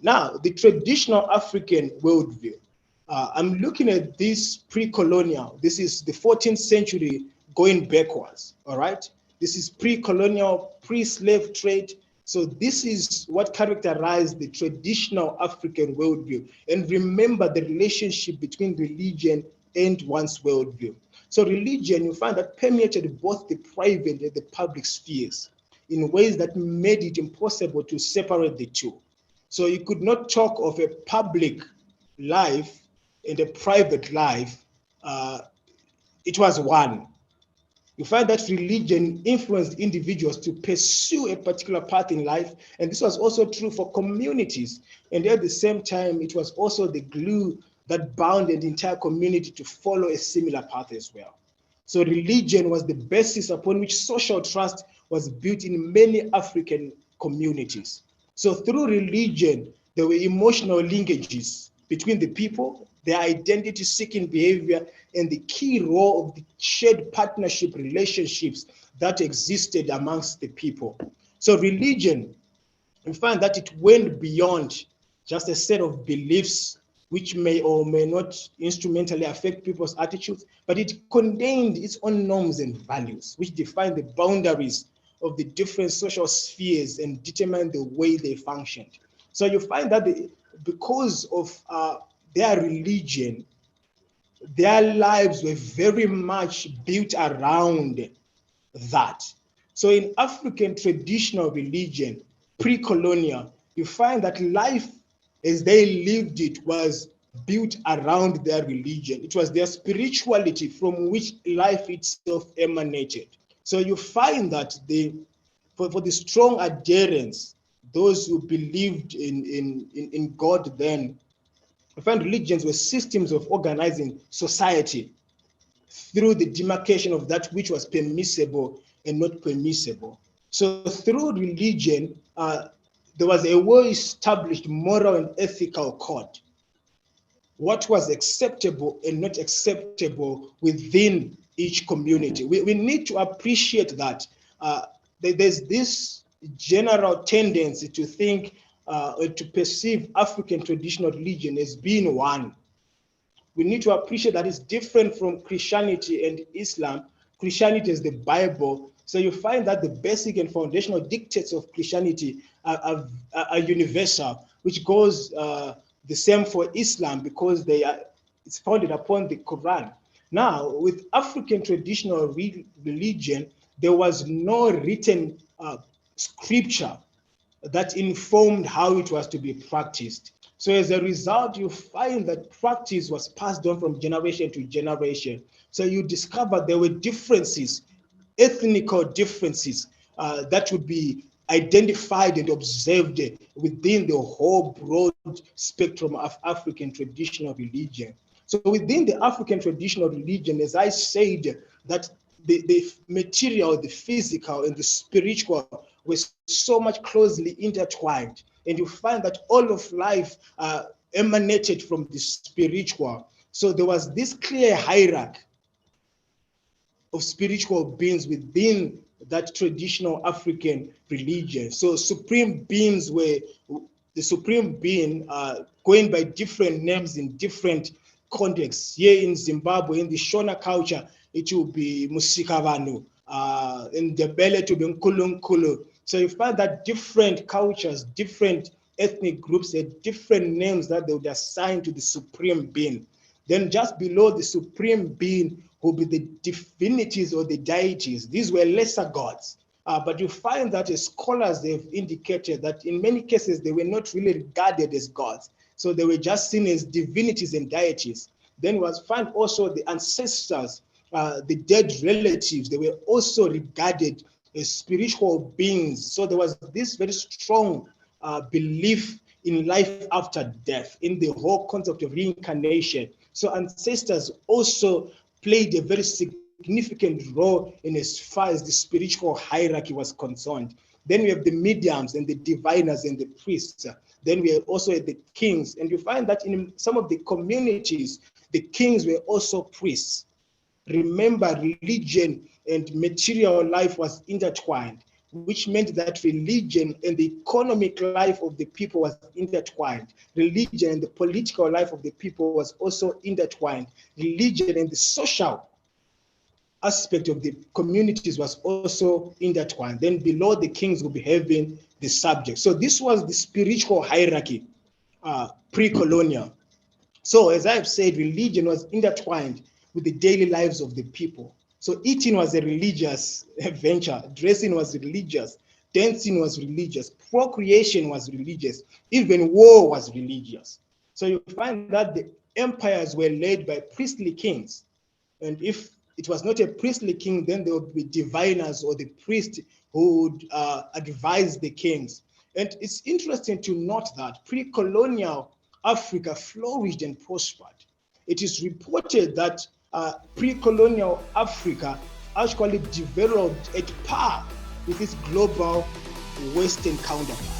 Now, the traditional African worldview, I'm looking at this pre-colonial. This is the 14th century going backwards, all right? This is pre-colonial, pre-slave trade. So this is what characterized the traditional African worldview. And remember the relationship between religion and one's worldview. So religion, you find that permeated both the private and the public spheres in ways that made it impossible to separate the two. So you could not talk of a public life and a private life. It was one. You find that religion influenced individuals to pursue a particular path in life, and this was also true for communities. And at the same time, it was also the glue that bound an entire community to follow a similar path as well. So religion was the basis upon which social trust was built in many African communities. So through religion, there were emotional linkages between the people, their identity-seeking behavior, and the key role of the shared partnership relationships that existed amongst the people. So religion, we find that it went beyond just a set of beliefs which may or may not instrumentally affect people's attitudes, but it contained its own norms and values, which define the boundaries of the different social spheres and determine the way they functioned. So you find that because of their religion, their lives were very much built around that. So in African traditional religion, pre-colonial, you find that life as they lived it was built around their religion. It was their spirituality from which life itself emanated. So you find that for the strong adherents, those who believed in God then, you find religions were systems of organizing society through the demarcation of that which was permissible and not permissible. So through religion, there was a well-established moral and ethical code. What was acceptable and not acceptable within each community. We need to appreciate that. There's this general tendency to think or to perceive African traditional religion as being one. We need to appreciate that it's different from Christianity and Islam. Christianity is the Bible. So you find that the basic and foundational dictates of Christianity are universal, which goes the same for Islam because it's founded upon the Quran. Now, with African traditional religion, there was no written scripture that informed how it was to be practiced. So as a result, you find that practice was passed on from generation to generation. So you discover there were differences, ethnical differences that would be identified and observed within the whole broad spectrum of African traditional religion. So within the African traditional religion, as I said, that the material, the physical, and the spiritual were so much closely intertwined. And you find that all of life emanated from the spiritual. So there was this clear hierarchy of spiritual beings within that traditional African religion. So supreme beings were the supreme being going by different names in different contexts. Here in Zimbabwe, in the Shona culture, it will be Musikavanu. In the Bele, it will be Nkulunkulu. So you find that different cultures, different ethnic groups had different names that they would assign to the supreme being. Then just below the supreme being will be the divinities or the deities. These were lesser gods. But you find that as scholars, they've indicated that in many cases, they were not really regarded as gods. So they were just seen as divinities and deities. Then was found also the ancestors, the dead relatives, they were also regarded as spiritual beings. So there was this very strong belief in life after death, in the whole concept of reincarnation. So ancestors also played a very significant role in as far as the spiritual hierarchy was concerned. Then we have the mediums and the diviners and the priests. Then we have also the kings. And you find that in some of the communities, the kings were also priests. Remember, religion and material life was intertwined. which meant that religion and the economic life of the people was intertwined. Religion and the political life of the people was also intertwined. Religion and the social aspect of the communities was also intertwined. Then below the kings will be having the subjects. So this was the spiritual hierarchy, pre-colonial. So as I've said, religion was intertwined with the daily lives of the people. So eating was a religious venture, dressing was religious, dancing was religious, procreation was religious, even war was religious. So you find that the empires were led by priestly kings. And if it was not a priestly king, then there would be diviners or the priest who would advise the kings. And it's interesting to note that pre-colonial Africa flourished and prospered. It is reported that pre-colonial Africa actually developed at par with its global Western counterpart.